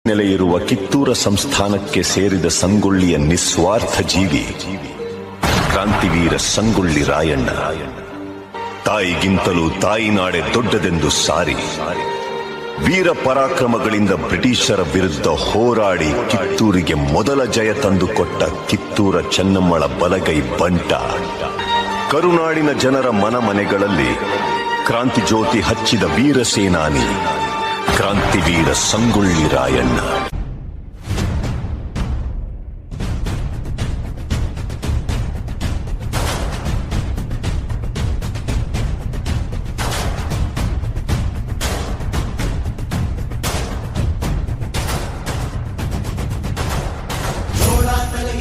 ನೆಲೆಯಿರುವ ಕಿತ್ತೂರ ಸಂಸ್ಥಾನಕ್ಕೆ ಸೇರಿದ ಸಂಗೊಳ್ಳಿಯ ನಿಸ್ವಾರ್ಥ ಜೀವಿ ಕ್ರಾಂತಿವೀರ ಸಂಗೊಳ್ಳಿ ರಾಯಣ್ಣ. ತಾಯಿಗಿಂತಲೂ ತಾಯಿನಾಡೆ ದೊಡ್ಡದೆಂದು ಸಾರಿ ವೀರ ಪರಾಕ್ರಮಗಳಿಂದ ಬ್ರಿಟಿಷರ ವಿರುದ್ಧ ಹೋರಾಡಿ ಕಿತ್ತೂರಿಗೆ ಮೊದಲ ಜಯ ತಂದುಕೊಟ್ಟ ಕಿತ್ತೂರ ಚೆನ್ನಮ್ಮಳ ಬಲಗೈ ಬಂಟ. ಕರುನಾಡಿನ ಜನರ ಮನಮನೆಗಳಲ್ಲಿ ಕ್ರಾಂತಿ ಜ್ಯೋತಿ ಹಚ್ಚಿದ ವೀರ ಸೇನಾನಿ ಕ್ರಾಂತಿವೀರ ಸಂಗೊಳ್ಳಿ ರಾಯಣ್ಣ.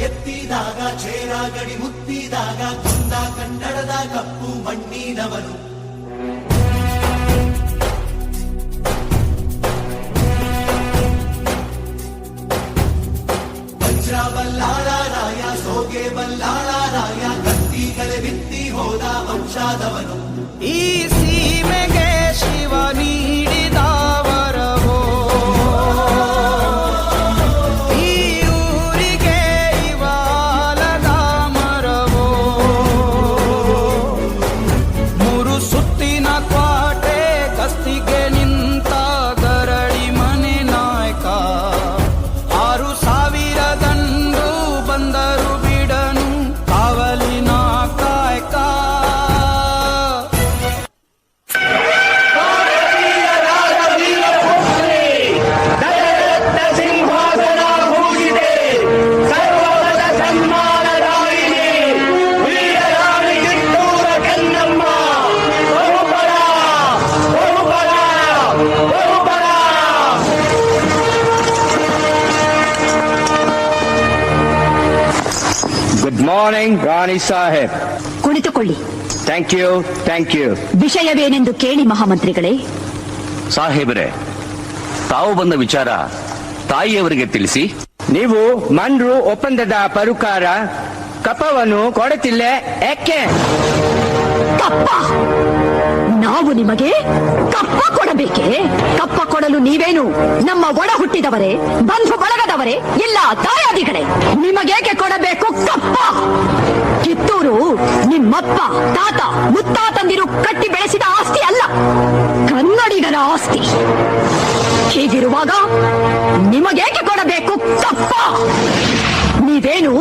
ಎತ್ತಿದಾಗ ಚೇರಾಗಡಿ ಮುತ್ತಿದಾಗ ಕುಂದ ಕನ್ನಡದ ಕಪ್ಪು ಮಣ್ಣಿನವನು. ವಜ್ರ ಬಲ್ಲಾಳ ರಾಯ ಸೋಗೆ ಬಲ್ಲಾಳ ರಾಯ ಕತ್ತಿಗಳೆ ಬಿತ್ತಿ ಹೋದ ವಂಶಾದವನು. ಈ ಸೀಮೆಗೆ ಶಿವ ನೀಡಿದ ವರವೋ, ಈ ಊರಿಗೆ ಇವಾಲದ ಮರವೋ, ಮೂರು ಸುತ್ತಿನ ಕ್ವಾಟೆ ಗಸ್ತಿಗೆ ನಿಂತ ಗರಡಿ ಮನೆ ನಾಯಕ. 6,000 ದಂಡು ಬಂದರು ಬಿಡನು ಕಾವಲಿನ ಕಾಯಕ. ಗುಡ್ ಮಾರ್ನಿಂಗ್ ರಾಣಿ ಸಾಹೇಬ್. ಕುಳಿತುಕೊಳ್ಳಿ. Thank you, thank you. ವಿಷಯವೇನೆಂದು ಕೇಳಿ ಮಹಾಮಂತ್ರಿಗಳೇ. ಸಾಹೇಬರೇ, ತಾವು ಬಂದ ವಿಚಾರ ತಾಯಿಯವರಿಗೆ ತಿಳಿಸಿ. ನೀವು ಮನ್ರು ಒಪ್ಪಂದದ ಪರುಕಾರ ಕಪ್ಪವನ್ನು ಕೊಡುತ್ತಿಲ್ಲ ಯಾಕೆ? ಕಪ್ಪ? ನಾವು ನಿಮಗೆ ಕಪ್ಪ ಕೊಡಬೇಕೆ? ಕಪ್ಪ ಕೊಡಲು ನೀವೇನು ನಮ್ಮ ಒಡ ಹುಟ್ಟಿದವರೇ, ಬಂಧು ಬಳಗದವರೇ, ಇಲ್ಲ ತಾಯಾದಿಗಳೇ? ನಿಮಗೇಕೆ ಕೊಡಬೇಕು ಕಪ್ಪ? ಕಿತ್ತೂರು ನಿಮ್ಮಪ್ಪ ತಾತ ಮುತ್ತಾತಂದಿರು ಕಟ್ಟಿ ಬೆಳೆಸಿದ ಆಸ್ತಿ ಅಲ್ಲ, ಕನ್ನಡಿಗರ ಆಸ್ತಿ. ಹೀಗಿರುವಾಗ ನಿಮಗೇಕೆ ಕೊಡಬೇಕು ಕಪ್ಪ? ನೀವೇನು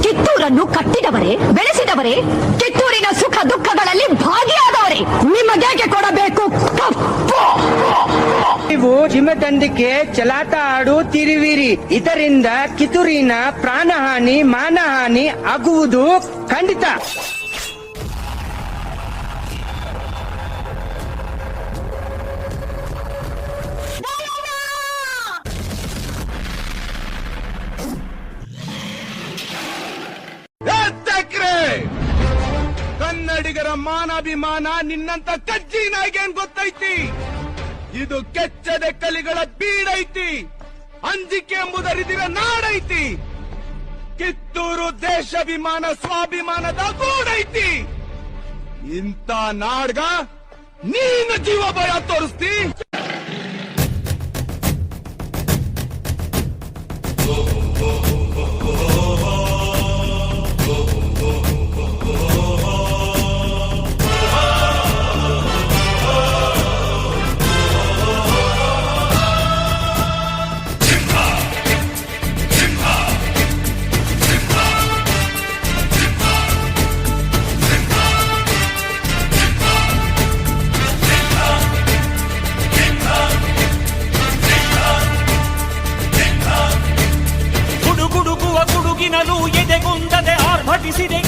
ಕಿತ್ತೂರನ್ನು ಕಟ್ಟಿದವರೇ, ಬೆಳೆಸಿದವರೇ, ಕಿತ್ತೂರಿನ ಸುಖ ದುಃಖಗಳಲ್ಲಿ ಭಾಗಿಯಾದವರೇ. ನಿಮಗೇಕೆ ಕೊಡಬೇಕು ಕಪ್ಪ? ನೀವು ಜಿಮ್ಮದಂದಿಗೆ ಚಲಾಟ ಆಡುತ್ತಿರುವಿರಿ. ಇದರಿಂದ ಕಿತ್ತೂರಿನ ಪ್ರಾಣಹಾನಿ ಮಾನಹಾನಿ ಆಗುವುದು ಖಂಡಿತ. ಕನ್ನಡಿಗರ ಮಾನಾಭಿಮಾನ ನಿನ್ನಂತ ಕಜ್ಜಿ ನಾಯಿಗೇನ್ ಗೊತ್ತೈತಿ? ಇದು ಕೆಚ್ಚದೆ ಕಲಿಗಳ ಬೀಡೈತಿ. ಅಂಜಿಕೆ ಎಂಬುದರಿದಿರ ನಾಡೈತಿ. ಕಿತ್ತೂರು ದೇಶಾಭಿಮಾನ ಸ್ವಾಭಿಮಾನದ ಗೂಡೈತಿ. ಇಂಥ ನಾಡ್ಗ ನೀನು ಜೀವ ಭಯ ತೋರಿಸ್ತಿ? ಗುಡುಗಿನಲು ಎದೆಗುಂದದೆ ಆರ್ಭಟಿಸಿದೆ.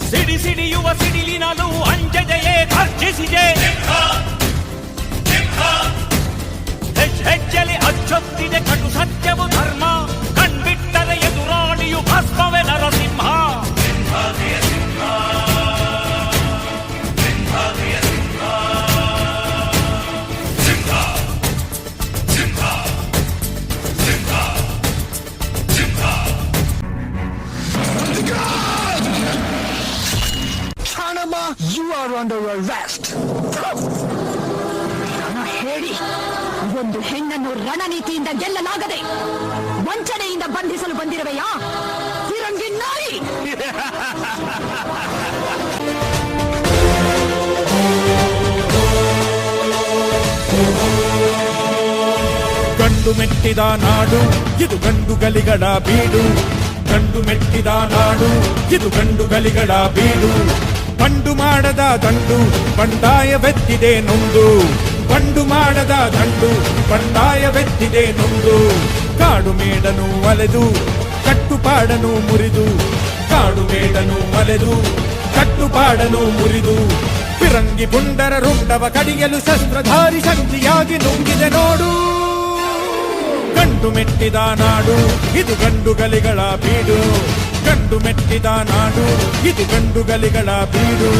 ಸಿಡಿ ಸಿಡಿಯುವ ಸಿಡಿಲಿನಲು ಅಂಜದೆಯೇ ಗರ್ಜಿಸಿದೆ. ಹೆಜ್ಜೆಲಿ ಅಚ್ಚೊತ್ತಿದೆ ಕಟು ಸತ್ಯವು ಧರ್ಮ. ಕಣ್ಬಿಟ್ಟರೆ ಎದುರಾಳಿಯು ಭಸ್ಮವೇ Narasimha. You are under arrest. ಒಂದು ಹೆಣ್ಣನ್ನು ರಣನೀತಿಯಿಂದ ಗೆಲ್ಲಲಾಗದೆ ವಂಚನೆಯಿಂದ ಬಂಧಿಸಲು ಬಂದಿರುವೆಯಾ ಫಿರಂಗಿ ನಾಯಿ? ಗಂಡು ಮೆಟ್ಟಿದ ನಾಡು ಇದು ಗಂಡುಗಲಿಗಳ ಬೀಡು. ಗಂಡು ಮೆಟ್ಟಿದ ನಾಡು ಇದು ಗಂಡುಗಲಿಗಳ ಬೀಡು. ಬಂಡು ಮಾಡದ ದಂಡು ಬಂಡಾಯವೆತ್ತಿದೆ ನೊಂದು. ಬಂಡು ಮಾಡದ ದಂಡು ಬಂಡಾಯವೆತ್ತಿದೆ ನೊಂದು. ಕಾಡು ಮೇಡನು ಅಲೆದು ಕಟ್ಟುಪಾಡನು ಮುರಿದು. ಕಾಡು ಮೇಡನು ಅಲೆದು ಕಟ್ಟುಪಾಡನು ಮುರಿದು. ಫಿರಂಗಿ ಪುಂಡರ ರುಂಡವ ಕಡಿಯಲು ಶಸ್ತ್ರಧಾರಿ ಶಕ್ತಿಯಾಗಿ ನುಂಗಿದೆ ನೋಡು. ಗಂಡು ಮೆಟ್ಟಿದ ನಾಡು ಇದು ಗಂಡುಗಲಿಗಳ ಬೀಡು. ಗಂಡು ಮೆಟ್ಟಿದ ನಾಡು ಇದು ಗಂಡುಗಲಿಗಳ ಬೀಡು.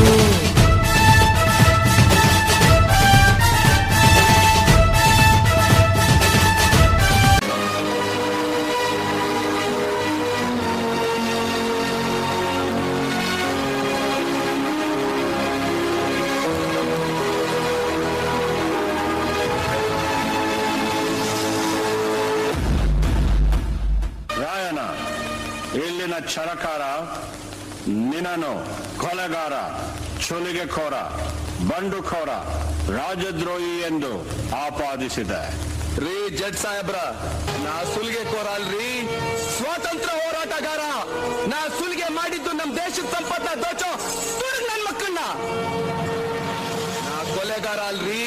ರಾಯನ ಇಲ್ಲಿನ ಛಲಕಾರ ನಿನ್ನನು ಕೊಲೆಗಾರ, ಚುಲಿಗೆಖೋರ, ಬಂಡುಖೋರ, ರಾಜದ್ರೋಹಿ ಎಂದು ಆಪಾದಿಸಿದೆ. ರೀ ಜಡ್ ಸಾಹೇಬ್ರ, ನಾ ಸುಲಿಗೆ ಕೋರ ಅಲ್ರಿ, ಸ್ವಾತಂತ್ರ್ಯ ಹೋರಾಟಗಾರ. ನಾ ಸುಲಿಗೆ ಮಾಡಿದ್ದು ನಮ್ ದೇಶದ ಸಂಪತ್ತ ದೋಚೋ ನನ್ ಮಕ್ಕಳನ್ನ. ನಾ ಕೊಲೆಗಾರ ಅಲ್ರಿ,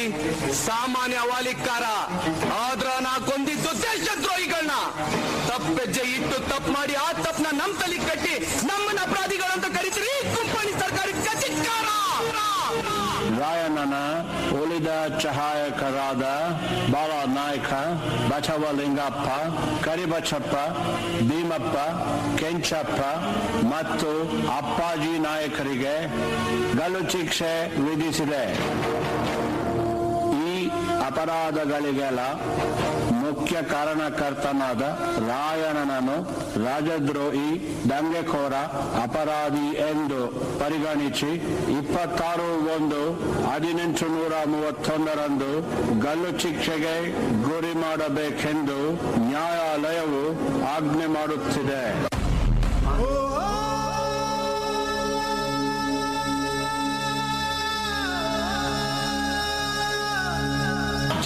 ಸಾಮಾನ್ಯ ವಾಲಿಕಾರ. ಆದ್ರ ನಾ ಕೊಂದಿದ್ದು ದೇಶದ್ರೋಹಿಗಳನ್ನ. ತಪ್ಪೆಜ್ಜೆ ಇಟ್ಟು ತಪ್ಪು ಮಾಡಿ ಆ ತಪ್ಪನ ನಮ್ ತಲೆ ಕಟ್ಟಿ ನಮ್ಮನ್ನ ಅಪರಾಧಿಗಳಂತ ಕರಿತೀರಿ ಕುಂಪಣಿ ಸರ್ಕಾರಕ್ಕೆ ಧಿಕ್ಕಾರ. ರಾಯಣ್ಣನ ಉಳಿದ ಸಹಾಯಕರಾದ ಬಾಳನಾಯಕ, ಬಸವಲಿಂಗಪ್ಪ, ಕರಿಬಸಪ್ಪ, ಭೀಮಪ್ಪ, ಕೆಂಚಪ್ಪ ಮತ್ತು ಅಪ್ಪಾಜಿ ನಾಯಕರಿಗೆ ಗಲ್ಲು ಶಿಕ್ಷೆ ವಿಧಿಸಿದೆ. ಈ ಅಪರಾಧಗಳಿಗೆಲ್ಲ ಮುಖ್ಯ ಕಾರಣಕರ್ತನಾದ ರಾಯಣ್ಣನನ್ನು ರಾಜದ್ರೋಹಿ, ದಂಗೆಖೋರ, ಅಪರಾಧಿ ಎಂದು ಪರಿಗಣಿಸಿ 26/1/1831 ಗಲ್ಲು ಶಿಕ್ಷೆಗೆ ಗುರಿ ಮಾಡಬೇಕೆಂದು ನ್ಯಾಯಾಲಯವು ಆಜ್ಞೆ ಮಾಡುತ್ತಿದೆ.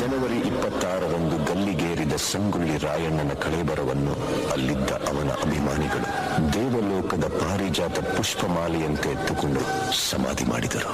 ಜನವರಿ 26ರಂದು ಗಲ್ಲಿಗೇರಿದ ಸಂಗೊಳ್ಳಿ ರಾಯಣ್ಣನ ಕಳೇಬರವನ್ನು ಅಲ್ಲಿದ್ದ ಅವನ ಅಭಿಮಾನಿಗಳು ದೇವಲೋಕದ ಪಾರಿಜಾತ ಪುಷ್ಪಮಾಲೆಯಂತೆ ಎತ್ತುಕೊಂಡು ಸಮಾಧಿ ಮಾಡಿದರು.